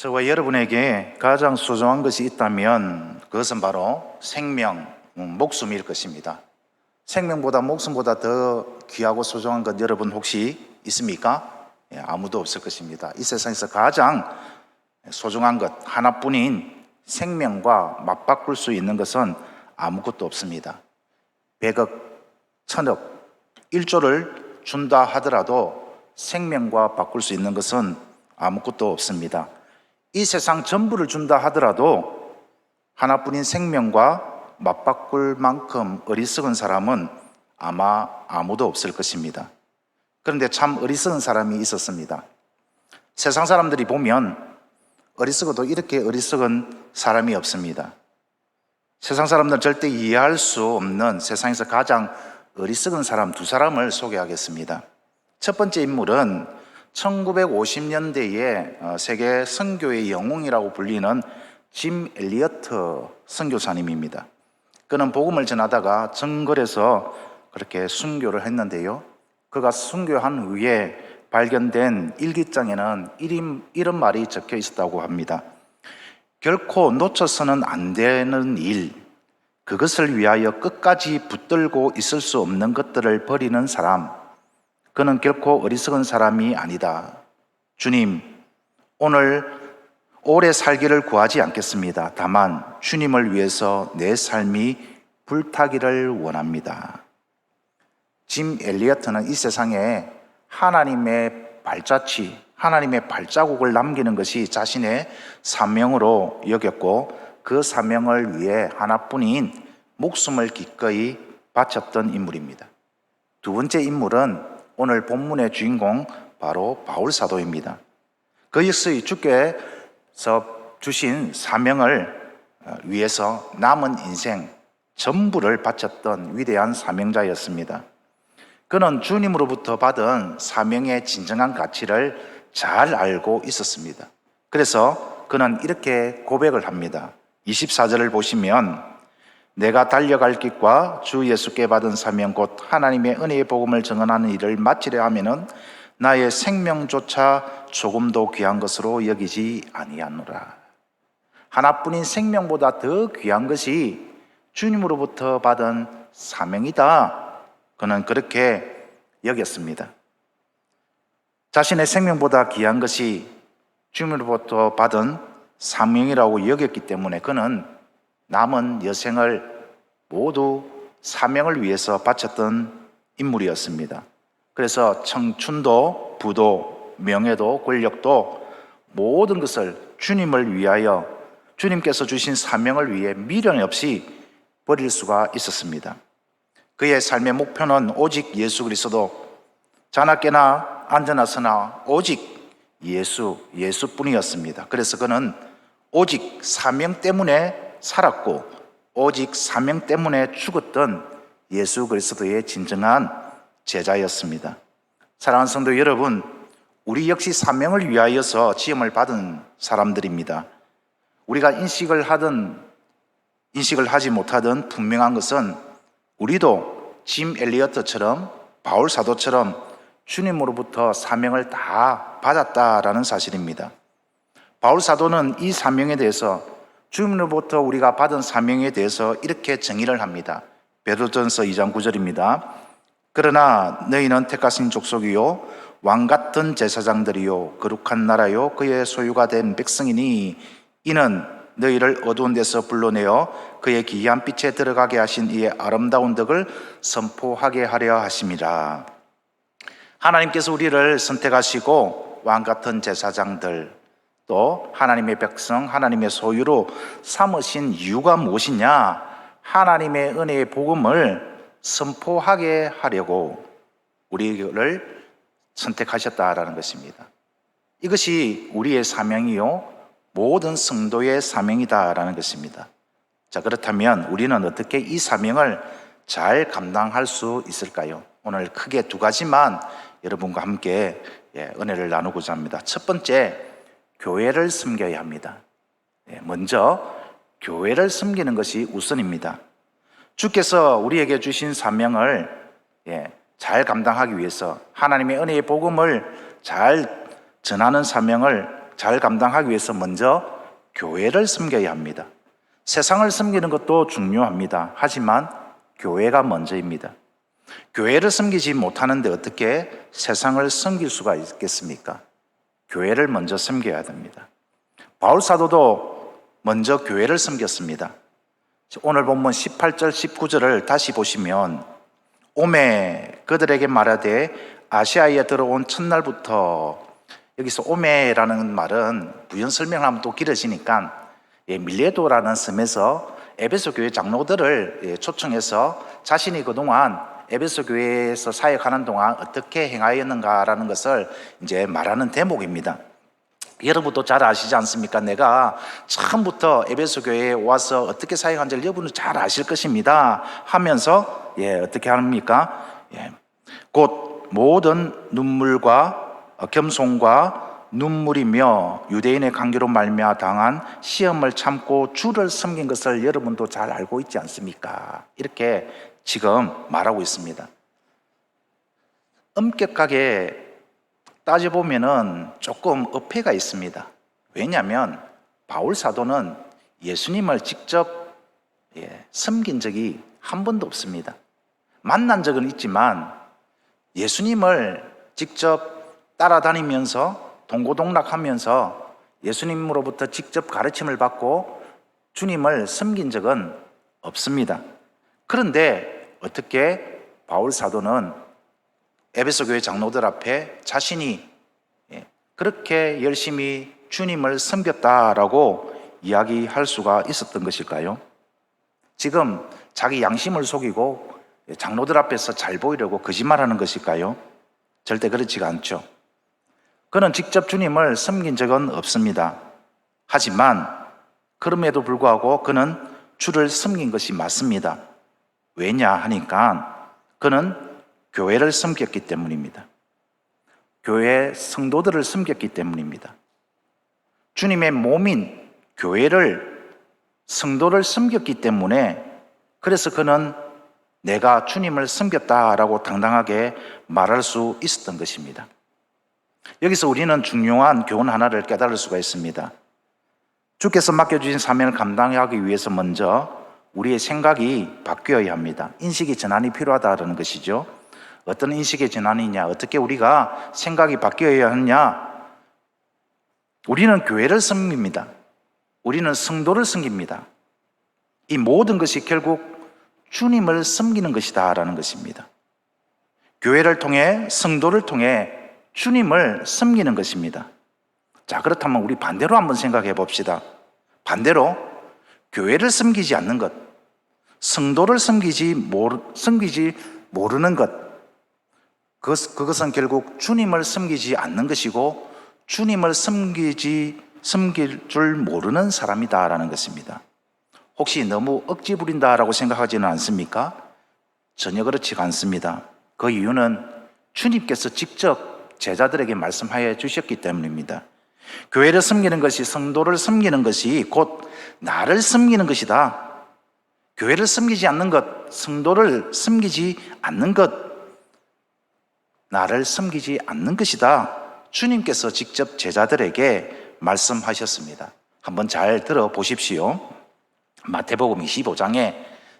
저와 여러분에게 가장 소중한 것이 있다면 그것은 바로 생명, 목숨일 것입니다. 생명보다 목숨보다 더 귀하고 소중한 것 여러분 혹시 있습니까? 아무도 없을 것입니다. 이 세상에서 가장 소중한 것 하나뿐인 생명과 맞바꿀 수 있는 것은 아무것도 없습니다. 100억, 1000억, 1조를 준다 하더라도 생명과 바꿀 수 있는 것은 아무것도 없습니다. 이 세상 전부를 준다 하더라도 하나뿐인 생명과 맞바꿀 만큼 어리석은 사람은 아마 아무도 없을 것입니다. 그런데 참 어리석은 사람이 있었습니다. 세상 사람들이 보면 어리석어도 이렇게 어리석은 사람이 없습니다. 세상 사람들은 절대 이해할 수 없는 세상에서 가장 어리석은 사람 두 사람을 소개하겠습니다. 첫 번째 인물은 1950년대에 세계 선교의 영웅이라고 불리는 짐 엘리어트 선교사님입니다. 그는 복음을 전하다가 정글에서 그렇게 순교를 했는데요. 그가 순교한 후에 발견된 일기장에는 이런 말이 적혀 있었다고 합니다. 결코 놓쳐서는 안 되는 일, 그것을 위하여 끝까지 붙들고 있을 수 없는 것들을 버리는 사람, 그는 결코 어리석은 사람이 아니다. 주님, 오래 살기를 구하지 않겠습니다. 다만 주님을 위해서 내 삶이 불타기를 원합니다. 짐 엘리어트는 이 세상에 하나님의 발자취, 하나님의 발자국을 남기는 것이 자신의 사명으로 여겼고 그 사명을 위해 하나뿐인 목숨을 기꺼이 바쳤던 인물입니다. 두 번째 인물은 오늘 본문의 주인공 바로 바울 사도입니다. 그 역시 주께서 주신 사명을 위해서 남은 인생 전부를 바쳤던 위대한 사명자였습니다. 그는 주님으로부터 받은 사명의 진정한 가치를 잘 알고 있었습니다. 그래서 그는 이렇게 고백을 합니다. 24절을 보시면 내가 달려갈 길과 주 예수께 받은 사명 곧 하나님의 은혜의 복음을 증언하는 일을 마치려 하면은 나의 생명조차 조금도 귀한 것으로 여기지 아니하노라. 하나뿐인 생명보다 더 귀한 것이 주님으로부터 받은 사명이다. 그는 그렇게 여겼습니다. 자신의 생명보다 귀한 것이 주님으로부터 받은 사명이라고 여겼기 때문에 그는 남은 여생을 모두 사명을 위해서 바쳤던 인물이었습니다. 그래서 청춘도, 부도, 명예도, 권력도 모든 것을 주님을 위하여 주님께서 주신 사명을 위해 미련 없이 버릴 수가 있었습니다. 그의 삶의 목표는 오직 예수 그리스도, 자나깨나 앉아나서나 오직 예수뿐이었습니다. 그래서 그는 오직 사명 때문에 살았고 오직 사명 때문에 죽었던 예수 그리스도의 진정한 제자였습니다. 사랑하는 성도 여러분, 우리 역시 사명을 위하여서 지음을 받은 사람들입니다. 우리가 인식을 하지 못하던 분명한 것은 우리도 짐 엘리어트처럼 바울 사도처럼 주님으로부터 사명을 다 받았다라는 사실입니다. 바울 사도는 이 사명에 대해서 주님으로부터 우리가 받은 사명에 대해서 이렇게 정의를 합니다. 베드로전서 2장 9절입니다. 그러나 너희는 택하신 족속이요 왕같은 제사장들이요 거룩한 나라요 그의 소유가 된 백성이니 이는 너희를 어두운 데서 불러내어 그의 기이한 빛에 들어가게 하신 이의 아름다운 덕을 선포하게 하려 하심이라. 하나님께서 우리를 선택하시고 왕같은 제사장들 또 하나님의 백성, 하나님의 소유로 삼으신 이유가 무엇이냐? 하나님의 은혜의 복음을 선포하게 하려고 우리를 선택하셨다라는 것입니다. 이것이 우리의 사명이요 모든 성도의 사명이다라는 것입니다. 자, 그렇다면 우리는 어떻게 이 사명을 잘 감당할 수 있을까요? 오늘 크게 두 가지만 여러분과 함께 은혜를 나누고자 합니다. 첫 번째, 교회를 섬겨야 합니다. 먼저 교회를 섬기는 것이 우선입니다. 주께서 우리에게 주신 사명을 잘 감당하기 위해서 하나님의 은혜의 복음을 잘 전하는 사명을 잘 감당하기 위해서 먼저 교회를 섬겨야 합니다. 세상을 섬기는 것도 중요합니다. 하지만 교회가 먼저입니다. 교회를 섬기지 못하는데 어떻게 세상을 섬길 수가 있겠습니까? 교회를 먼저 섬겨야 됩니다. 바울 사도도 먼저 교회를 섬겼습니다. 오늘 본문 18절 19절을 다시 보시면 오매 그들에게 말하되 아시아에 들어온 첫날부터, 여기서 오매라는 말은 부연 설명을 하면 또 길어지니까 밀레도라는 섬에서 에베소 교회 장로들을 초청해서 자신이 그동안 에베소 교회에서 사역하는 동안 어떻게 행하였는가라는 것을 이제 말하는 대목입니다. 여러분도 잘 아시지 않습니까? 내가 처음부터 에베소 교회에 와서 어떻게 사역한지를 여러분은 잘 아실 것입니다 하면서 어떻게 합니까? 곧 모든 눈물과 겸손과 눈물이며 유대인의 관계로 말미암아 당한 시험을 참고 주를 섬긴 것을 여러분도 잘 알고 있지 않습니까? 이렇게 지금 말하고 있습니다. 엄격하게 따져보면은 조금 어폐가 있습니다. 왜냐하면 바울 사도는 예수님을 직접 섬긴 적이 한 번도 없습니다. 만난 적은 있지만 예수님을 직접 따라다니면서 동고동락하면서 예수님으로부터 직접 가르침을 받고 주님을 섬긴 적은 없습니다. 그런데 어떻게 바울 사도는 에베소 교회 장로들 앞에 자신이 그렇게 열심히 주님을 섬겼다라고 이야기할 수가 있었던 것일까요? 지금 자기 양심을 속이고 장로들 앞에서 잘 보이려고 거짓말하는 것일까요? 절대 그렇지가 않죠. 그는 직접 주님을 섬긴 적은 없습니다. 하지만 그럼에도 불구하고 그는 주를 섬긴 것이 맞습니다. 왜냐 하니까 그는 교회를 섬겼기 때문입니다. 교회 성도들을 섬겼기 때문입니다. 주님의 몸인 교회를, 성도를 섬겼기 때문에, 그래서 그는 내가 주님을 섬겼다라고 당당하게 말할 수 있었던 것입니다. 여기서 우리는 중요한 교훈 하나를 깨달을 수가 있습니다. 주께서 맡겨주신 사명을 감당하기 위해서 먼저 우리의 생각이 바뀌어야 합니다. 인식의 전환이 필요하다는 것이죠. 어떤 인식의 전환이냐, 어떻게 우리가 생각이 바뀌어야 하느냐. 우리는 교회를 섬깁니다. 우리는 성도를 섬깁니다. 이 모든 것이 결국 주님을 섬기는 것이다 라는 것입니다. 교회를 통해, 성도를 통해 주님을 섬기는 것입니다. 자, 그렇다면 우리 반대로 한번 생각해 봅시다. 반대로 교회를 섬기지 않는 것, 성도를 섬기지 모르는 것, 그것은 결국 주님을 섬기지 않는 것이고 주님을 섬길 줄 모르는 사람이다라는 것입니다. 혹시 너무 억지 부린다라고 생각하지는 않습니까? 전혀 그렇지가 않습니다. 그 이유는 주님께서 직접 제자들에게 말씀하여 주셨기 때문입니다. 교회를 섬기는 것이, 성도를 섬기는 것이 곧 나를 섬기는 것이다. 교회를 섬기지 않는 것, 성도를 섬기지 않는 것, 나를 섬기지 않는 것이다. 주님께서 직접 제자들에게 말씀하셨습니다. 한번 잘 들어보십시오. 마태복음 25장에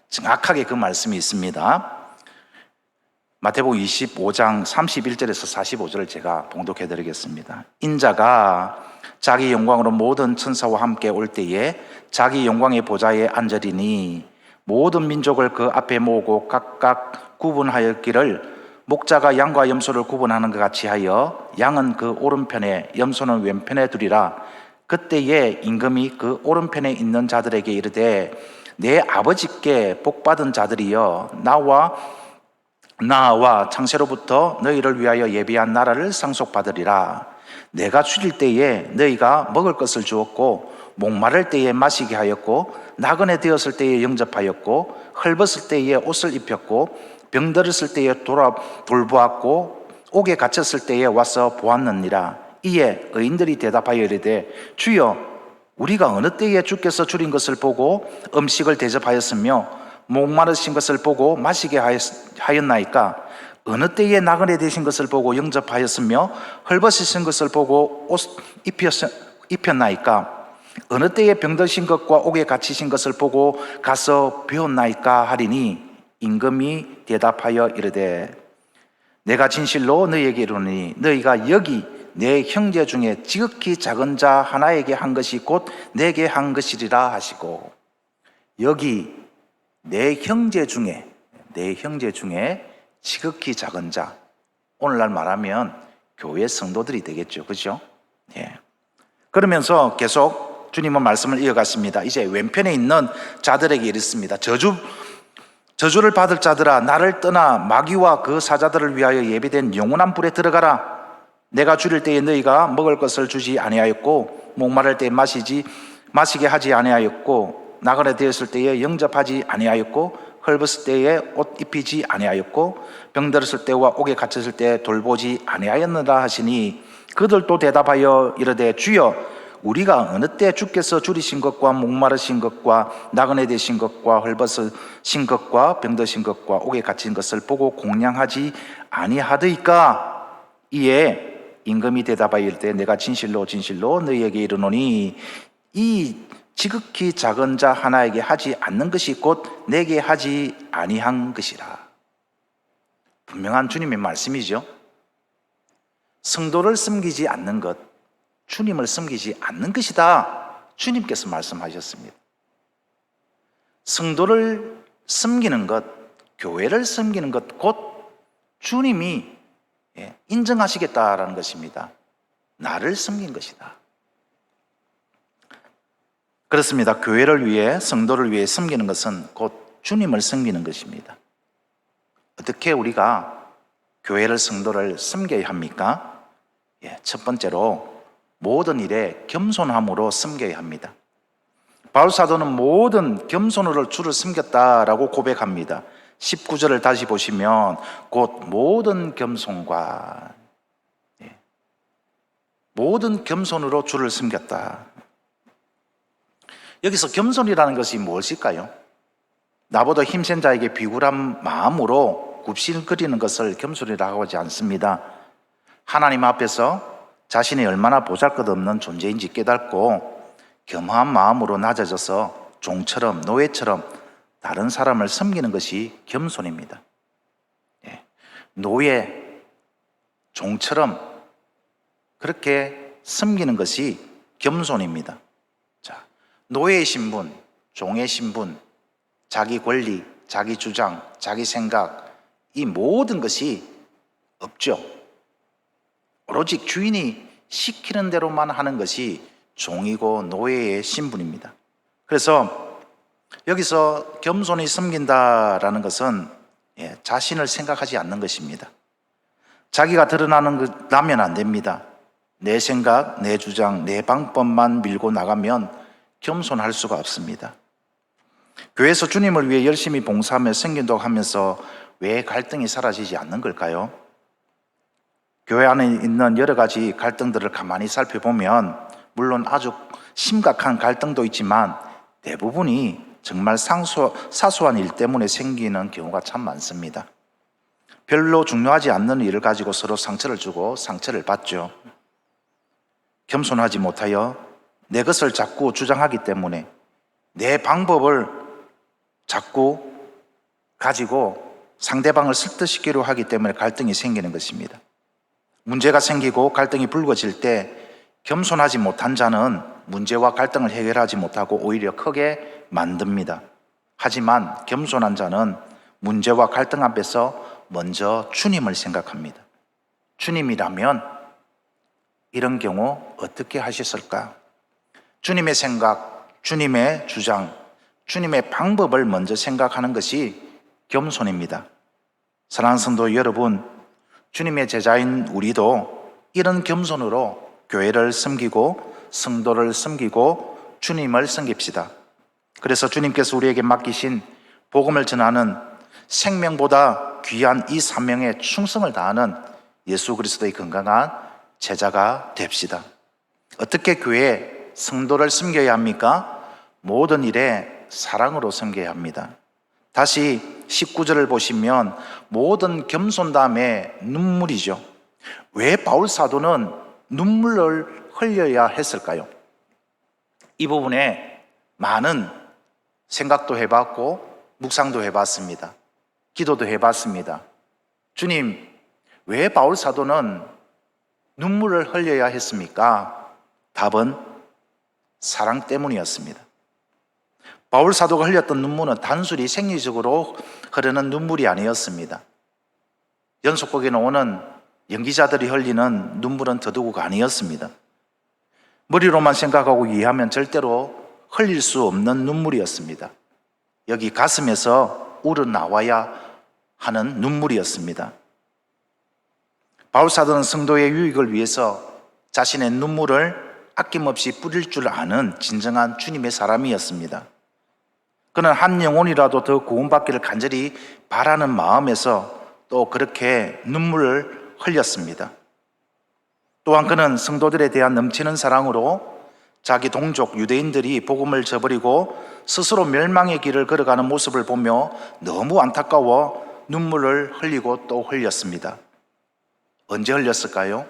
정확하게 그 말씀이 있습니다. 마태복음 25장 31절에서 45절을 제가 봉독해 드리겠습니다. 인자가 자기 영광으로 모든 천사와 함께 올 때에 자기 영광의 보좌에 앉으리니 모든 민족을 그 앞에 모으고 각각 구분하였기를 목자가 양과 염소를 구분하는 것 같이 하여 양은 그 오른편에 염소는 왼편에 두리라. 그때에 임금이 그 오른편에 있는 자들에게 이르되 내 아버지께 복받은 자들이여 나와 창세로부터 너희를 위하여 예비한 나라를 상속받으리라. 내가 줄일 때에 너희가 먹을 것을 주었고 목마를 때에 마시게 하였고 나그네 되었을 때에 영접하였고 헐벗을 때에 옷을 입혔고 병들었을 때에 돌보았고 옥에 갇혔을 때에 와서 보았느니라. 이에 의인들이 대답하여 이르되 주여 우리가 어느 때에 주께서 줄인 것을 보고 음식을 대접하였으며 목마르신 것을 보고 마시게 하였나이까? 어느 때에 나그네 되신 것을 보고 영접하였으며 헐벗으신 것을 보고 옷 입혔 입혔나이까? 어느 때에 병드신 것과 옥에 갇히신 것을 보고 가서 배웠나이까? 하리니 임금이 대답하여 이르되 내가 진실로 너희에게 이르노니 너희가 여기 내 형제 중에 지극히 작은 자 하나에게 한 것이 곧 내게 한 것이리라 하시고, 여기 내 형제 중에 지극히 작은 자, 오늘날 말하면 교회 성도들이 되겠죠. 그죠? 예. 그러면서 계속 주님은 말씀을 이어갔습니다. 이제 왼편에 있는 자들에게 이랬습니다. 저주를 받을 자들아, 나를 떠나 마귀와 그 사자들을 위하여 예비된 영원한 불에 들어가라. 내가 줄일 때에 너희가 먹을 것을 주지 아니하였고, 목마를 때에 마시게 하지 아니하였고, 나그네 되었을 때에 영접하지 아니하였고, 헐벗을 때에 옷 입히지 아니하였고, 병들었을 때와 옥에 갇혔을 때에 돌보지 아니하였느라 하시니, 그들도 대답하여 이르되 주여, 우리가 어느 때 주께서 줄이신 것과 목마르신 것과 나그네 되신 것과 헐벗으신 것과 병드신 것과 옥에 갇힌 것을 보고 공양하지 아니하더이까? 이에 임금이 대답하여 이르되 내가 진실로 너희에게 이르노니 이 지극히 작은 자 하나에게 하지 않는 것이 곧 내게 하지 아니한 것이라. 분명한 주님의 말씀이죠. 성도를 섬기지 않는 것, 주님을 섬기지 않는 것이다. 주님께서 말씀하셨습니다. 성도를 섬기는 것, 교회를 섬기는 것, 곧 주님이 인정하시겠다라는 것입니다. 나를 섬긴 것이다. 그렇습니다. 교회를 위해, 성도를 위해 섬기는 것은 곧 주님을 섬기는 것입니다. 어떻게 우리가 교회를, 성도를 섬겨야 합니까? 첫 번째로 모든 일에 겸손함으로 섬겨야 합니다. 바울 사도는 모든 겸손으로 주를 섬겼다라고 고백합니다. 19절을 다시 보시면 곧 모든 겸손과 모든 겸손으로 주를 섬겼다. 여기서 겸손이라는 것이 무엇일까요? 나보다 힘센 자에게 비굴한 마음으로 굽신거리는 것을 겸손이라고 하지 않습니다. 하나님 앞에서 자신이 얼마나 보잘것없는 존재인지 깨닫고 겸허한 마음으로 낮아져서 종처럼, 노예처럼 다른 사람을 섬기는 것이 겸손입니다. 노예, 종처럼 그렇게 섬기는 것이 겸손입니다. 자, 노예의 신분, 종의 신분, 자기 권리, 자기 주장, 자기 생각, 이 모든 것이 없죠. 오로지 주인이 시키는 대로만 하는 것이 종이고 노예의 신분입니다. 그래서 여기서 겸손히 섬긴다라는 것은 자신을 생각하지 않는 것입니다. 자기가 드러나면 안 됩니다. 내 생각, 내 주장, 내 방법만 밀고 나가면 겸손할 수가 없습니다. 교회에서 주님을 위해 열심히 봉사하며 섬긴다고 하면서 왜 갈등이 사라지지 않는 걸까요? 교회 안에 있는 여러 가지 갈등들을 가만히 살펴보면 물론 아주 심각한 갈등도 있지만 대부분이 정말 사소한 일 때문에 생기는 경우가 참 많습니다. 별로 중요하지 않는 일을 가지고 서로 상처를 주고 상처를 받죠. 겸손하지 못하여 내 것을 자꾸 주장하기 때문에 내 방법을 자꾸 가지고 상대방을 설득시키려 하기 때문에 갈등이 생기는 것입니다. 문제가 생기고 갈등이 불거질 때 겸손하지 못한 자는 문제와 갈등을 해결하지 못하고 오히려 크게 만듭니다. 하지만 겸손한 자는 문제와 갈등 앞에서 먼저 주님을 생각합니다. 주님이라면 이런 경우 어떻게 하셨을까? 주님의 생각, 주님의 주장, 주님의 방법을 먼저 생각하는 것이 겸손입니다. 사랑하는 성도 여러분, 주님의 제자인 우리도 이런 겸손으로 교회를 섬기고 성도를 섬기고 주님을 섬깁시다. 그래서 주님께서 우리에게 맡기신 복음을 전하는 생명보다 귀한 이 사명에 충성을 다하는 예수 그리스도의 건강한 제자가 됩시다. 어떻게 교회 성도를 섬겨야 합니까? 모든 일에 사랑으로 섬겨야 합니다. 다시 19절을 보시면 모든 겸손 다음에 눈물이죠. 왜 바울 사도는 눈물을 흘려야 했을까요? 이 부분에 많은 생각도 해봤고 묵상도 해봤습니다. 기도도 해봤습니다. 주님, 왜 바울 사도는 눈물을 흘려야 했습니까? 답은 사랑 때문이었습니다. 바울 사도가 흘렸던 눈물은 단순히 생리적으로 흐르는 눈물이 아니었습니다. 연속극에 나오는 연기자들이 흘리는 눈물은 더더욱 아니었습니다. 머리로만 생각하고 이해하면 절대로 흘릴 수 없는 눈물이었습니다. 여기 가슴에서 우러나와야 하는 눈물이었습니다. 바울 사도는 성도의 유익을 위해서 자신의 눈물을 아낌없이 뿌릴 줄 아는 진정한 주님의 사람이었습니다. 그는 한 영혼이라도 더 구원받기를 간절히 바라는 마음에서 또 그렇게 눈물을 흘렸습니다. 또한 그는 성도들에 대한 넘치는 사랑으로 자기 동족 유대인들이 복음을 저버리고 스스로 멸망의 길을 걸어가는 모습을 보며 너무 안타까워 눈물을 흘리고 또 흘렸습니다. 언제 흘렸을까요?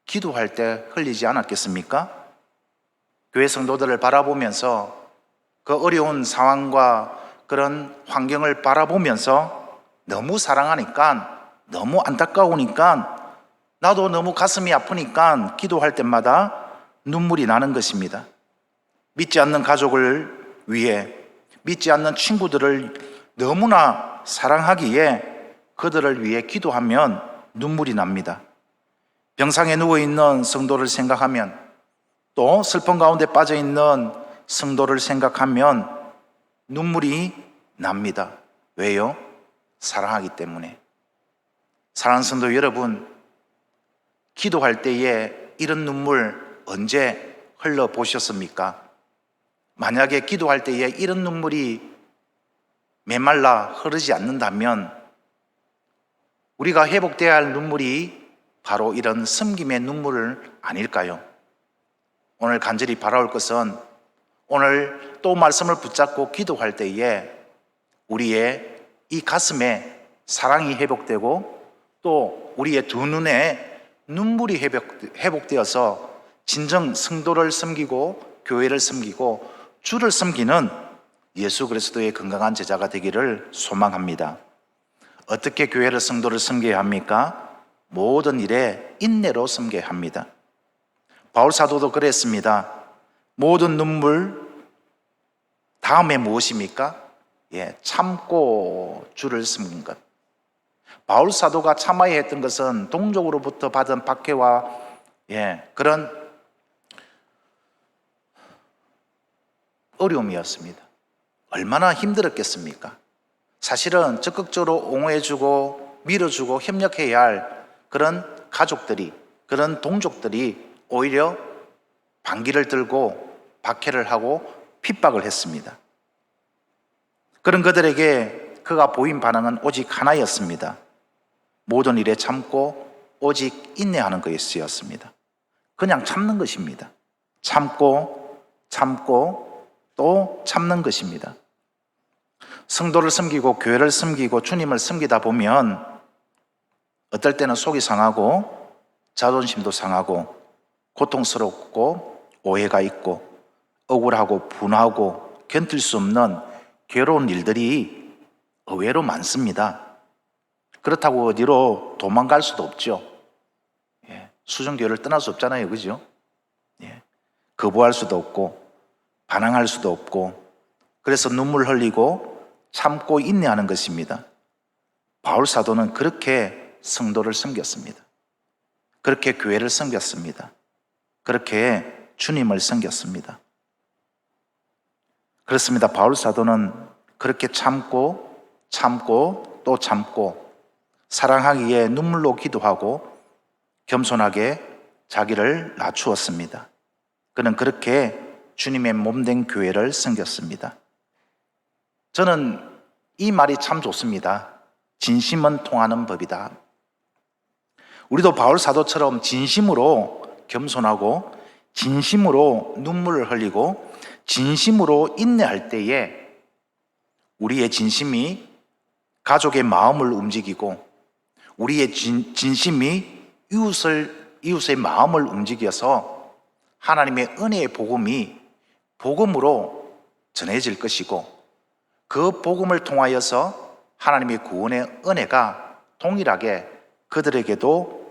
기도할 때 흘리지 않았겠습니까? 교회 성도들을 바라보면서 그 어려운 상황과 그런 환경을 바라보면서 너무 사랑하니까, 너무 안타까우니까, 나도 너무 가슴이 아프니까 기도할 때마다 눈물이 나는 것입니다. 믿지 않는 가족을 위해, 믿지 않는 친구들을 너무나 사랑하기에 그들을 위해 기도하면 눈물이 납니다. 병상에 누워있는 성도를 생각하면, 또 슬픔 가운데 빠져있는 성도를 생각하면 눈물이 납니다. 왜요? 사랑하기 때문에. 사랑하는 성도 여러분, 기도할 때에 이런 눈물 언제 흘려보셨습니까? 만약에 기도할 때에 이런 눈물이 메말라 흐르지 않는다면 우리가 회복되어야 할 눈물이 바로 이런 섬김의 눈물 아닐까요? 오늘 간절히 바라올 것은 오늘 또 말씀을 붙잡고 기도할 때에 우리의 이 가슴에 사랑이 회복되고 또 우리의 두 눈에 눈물이 회복되어서 진정 성도를 섬기고 교회를 섬기고 주를 섬기는 예수 그리스도의 건강한 제자가 되기를 소망합니다. 어떻게 교회를 성도를 섬겨야 합니까? 모든 일에 인내로 섬겨야 합니다. 바울 사도도 그랬습니다. 모든 눈물 다음에 무엇입니까? 참고 주를 섬긴 것. 바울 사도가 참아야 했던 것은 동족으로부터 받은 박해와 그런 어려움이었습니다. 얼마나 힘들었겠습니까? 사실은 적극적으로 옹호해주고 밀어주고 협력해야 할 그런 가족들이, 그런 동족들이 오히려 반기를 들고 박해를 하고 핍박을 했습니다. 그런 그들에게 그가 보인 반응은 오직 하나였습니다. 모든 일에 참고 오직 인내하는 것이었습니다. 그냥 참는 것입니다. 참고 또 참는 것입니다. 성도를 섬기고 교회를 섬기고 주님을 섬기다 보면 어떨 때는 속이 상하고 자존심도 상하고 고통스럽고 오해가 있고 억울하고 분하고 견딜 수 없는 괴로운 일들이 의외로 많습니다. 그렇다고 어디로 도망갈 수도 없죠. 수정교회를 떠날 수 없잖아요. 그죠? 거부할 수도 없고 반항할 수도 없고 그래서 눈물 흘리고 참고 인내하는 것입니다. 바울 사도는 그렇게 성도를 섬겼습니다. 그렇게 교회를 섬겼습니다. 그렇게 주님을 섬겼습니다. 그렇습니다. 바울 사도는 그렇게 참고 또 참고 사랑하기에 눈물로 기도하고 겸손하게 자기를 낮추었습니다. 그는 그렇게 주님의 몸된 교회를 섬겼습니다. 저는 이 말이 참 좋습니다. 진심은 통하는 법이다. 우리도 바울 사도처럼 진심으로 겸손하고 진심으로 눈물을 흘리고 진심으로 인내할 때에 우리의 진심이 가족의 마음을 움직이고 우리의 진심이 이웃의 마음을 움직여서 하나님의 은혜의 복음이 복음으로 전해질 것이고 그 복음을 통하여서 하나님의 구원의 은혜가 동일하게 그들에게도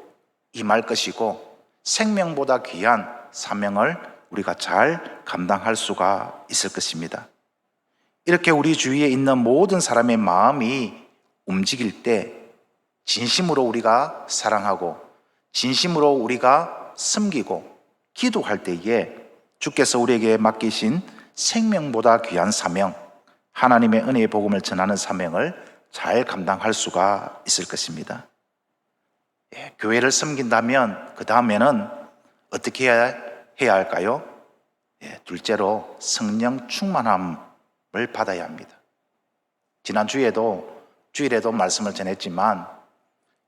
임할 것이고 생명보다 귀한 사명을 우리가 잘 감당할 수가 있을 것입니다. 이렇게 우리 주위에 있는 모든 사람의 마음이 움직일 때 진심으로 우리가 사랑하고 진심으로 우리가 섬기고 기도할 때에 주께서 우리에게 맡기신 생명보다 귀한 사명, 하나님의 은혜의 복음을 전하는 사명을 잘 감당할 수가 있을 것입니다. 교회를 섬긴다면 그 다음에는 어떻게 해야 할까요? 둘째로 성령 충만함을 받아야 합니다. 지난 주일에도 말씀을 전했지만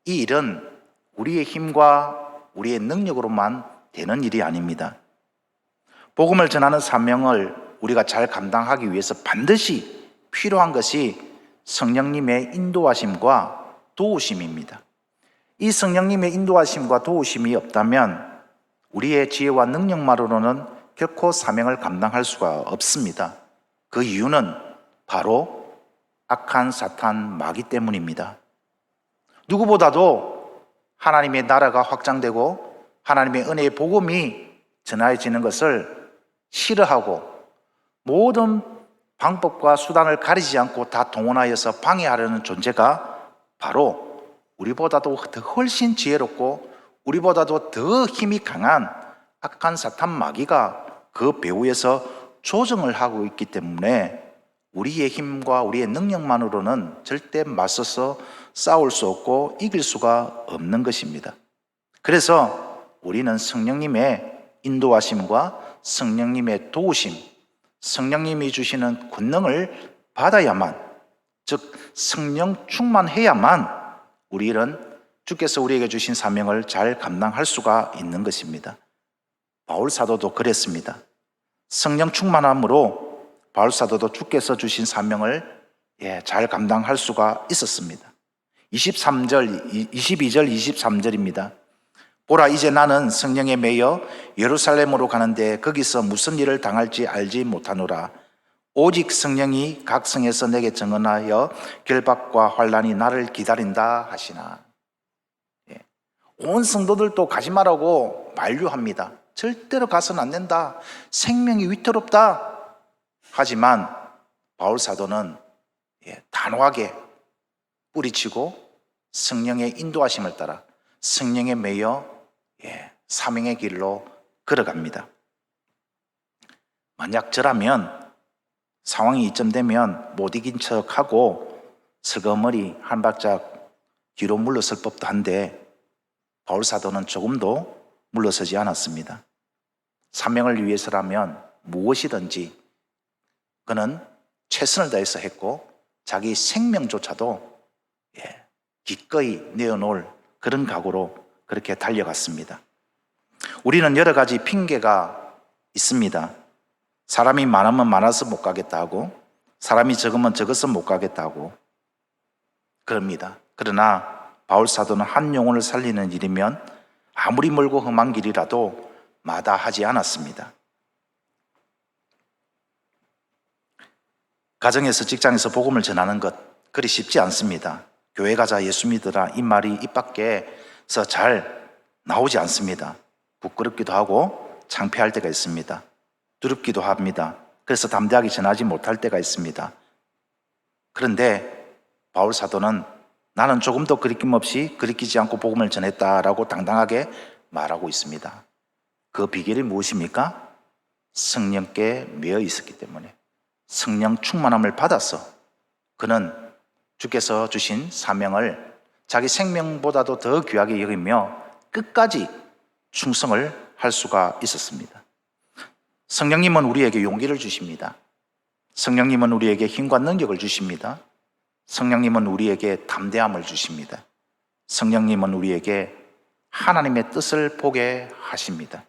이 일은 우리의 힘과 우리의 능력으로만 되는 일이 아닙니다. 복음을 전하는 사명을 우리가 잘 감당하기 위해서 반드시 필요한 것이 성령님의 인도하심과 도우심입니다. 이 성령님의 인도하심과 도우심이 없다면 우리의 지혜와 능력만으로는 결코 사명을 감당할 수가 없습니다. 그 이유는 바로 악한 사탄 마귀 때문입니다. 누구보다도 하나님의 나라가 확장되고 하나님의 은혜의 복음이 전해지는 것을 싫어하고 모든 방법과 수단을 가리지 않고 다 동원하여서 방해하려는 존재가 바로 우리보다도 더 훨씬 지혜롭고 우리보다도 더 힘이 강한 악한 사탄 마귀가 그 배후에서 조정을 하고 있기 때문에 우리의 힘과 우리의 능력만으로는 절대 맞서서 싸울 수 없고 이길 수가 없는 것입니다. 그래서 우리는 성령님의 인도하심과 성령님의 도우심, 성령님이 주시는 권능을 받아야만, 즉 성령 충만해야만 우리는 주께서 우리에게 주신 사명을 잘 감당할 수가 있는 것입니다. 바울 사도도 그랬습니다. 성령 충만함으로 바울 사도도 주께서 주신 사명을 잘 감당할 수가 있었습니다. 22절, 23절입니다. 보라, 이제 나는 성령에 매여 예루살렘으로 가는데 거기서 무슨 일을 당할지 알지 못하노라. 오직 성령이 각 성에서 내게 증언하여 결박과 환난이 나를 기다린다 하시나. 온 성도들도 가지 말라고 만류합니다. 절대로 가서는 안 된다. 생명이 위태롭다. 하지만 바울 사도는 단호하게 뿌리치고 성령의 인도하심을 따라 성령에 매여 사명의 길로 걸어갑니다. 만약 저라면 상황이 이쯤되면 못 이긴 척하고 슬그머니 한 발짝 뒤로 물러설 법도 한데 바울 사도는 조금도 물러서지 않았습니다. 사명을 위해서라면 무엇이든지 그는 최선을 다해서 했고 자기 생명조차도 기꺼이 내어놓을 그런 각오로 그렇게 달려갔습니다. 우리는 여러 가지 핑계가 있습니다. 사람이 많으면 많아서 못 가겠다 하고 사람이 적으면 적어서 못 가겠다 하고 그럽니다. 그러나 바울 사도는 한 영혼을 살리는 일이면 아무리 멀고 험한 길이라도 마다하지 않았습니다. 가정에서 직장에서 복음을 전하는 것 그리 쉽지 않습니다. 교회 가자 예수 믿으라 이 말이 입 밖에서 잘 나오지 않습니다. 부끄럽기도 하고 창피할 때가 있습니다. 두렵기도 합니다. 그래서 담대하게 전하지 못할 때가 있습니다. 그런데 바울 사도는 나는 조금도 거리낌없이 거리끼지 않고 복음을 전했다라고 당당하게 말하고 있습니다. 그 비결이 무엇입니까? 성령께 매여 있었기 때문에 성령 충만함을 받아서 그는 주께서 주신 사명을 자기 생명보다도 더 귀하게 여기며 끝까지 충성을 할 수가 있었습니다. 성령님은 우리에게 용기를 주십니다. 성령님은 우리에게 힘과 능력을 주십니다. 성령님은 우리에게 담대함을 주십니다. 성령님은 우리에게 하나님의 뜻을 보게 하십니다.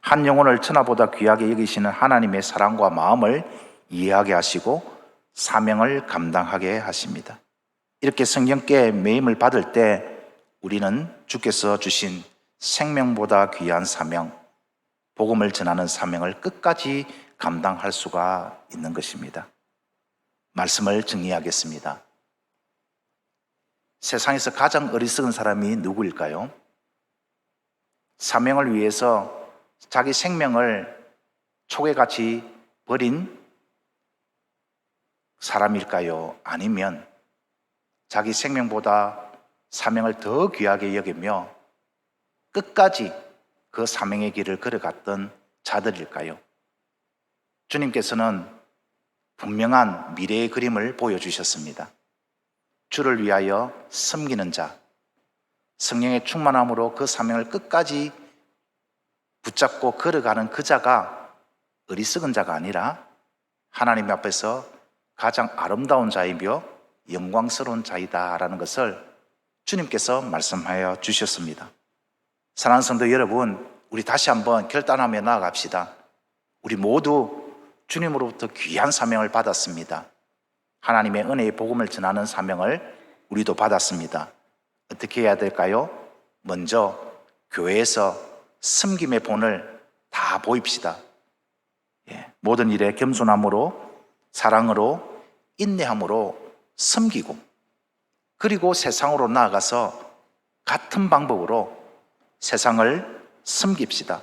한 영혼을 천하보다 귀하게 여기시는 하나님의 사랑과 마음을 이해하게 하시고 사명을 감당하게 하십니다. 이렇게 성령께 매임을 받을 때 우리는 주께서 주신 생명보다 귀한 사명, 복음을 전하는 사명을 끝까지 감당할 수가 있는 것입니다. 말씀을 정리하겠습니다. 세상에서 가장 어리석은 사람이 누구일까요? 사명을 위해서 자기 생명을 촉에같이 버린 사람일까요? 아니면 자기 생명보다 사명을 더 귀하게 여기며 끝까지 그 사명의 길을 걸어갔던 자들일까요? 주님께서는 분명한 미래의 그림을 보여주셨습니다. 주를 위하여 섬기는 자, 성령의 충만함으로 그 사명을 끝까지 붙잡고 걸어가는 그 자가 어리석은 자가 아니라 하나님 앞에서 가장 아름다운 자이며 영광스러운 자이다라는 것을 주님께서 말씀하여 주셨습니다. 사랑하는 성도 여러분, 우리 다시 한번 결단하며 나아갑시다. 우리 모두 주님으로부터 귀한 사명을 받았습니다. 하나님의 은혜의 복음을 전하는 사명을 우리도 받았습니다. 어떻게 해야 될까요? 먼저 교회에서 섬김의 본을 다 보입시다. 모든 일에 겸손함으로, 사랑으로, 인내함으로 섬기고, 그리고 세상으로 나아가서 같은 방법으로 세상을 섬깁시다.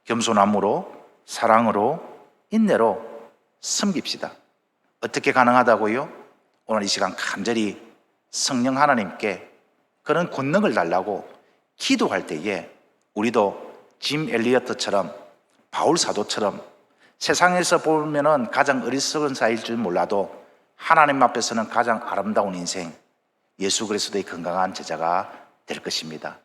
겸손함으로, 사랑으로, 인내로 섬깁시다. 어떻게 가능하다고요? 오늘 이 시간 간절히 성령 하나님께 그런 권능을 달라고 기도할 때에 우리도 짐 엘리어트처럼, 바울 사도처럼 세상에서 보면은 가장 어리석은 자일 줄 몰라도 하나님 앞에서는 가장 아름다운 인생, 예수 그리스도의 건강한 제자가 될 것입니다.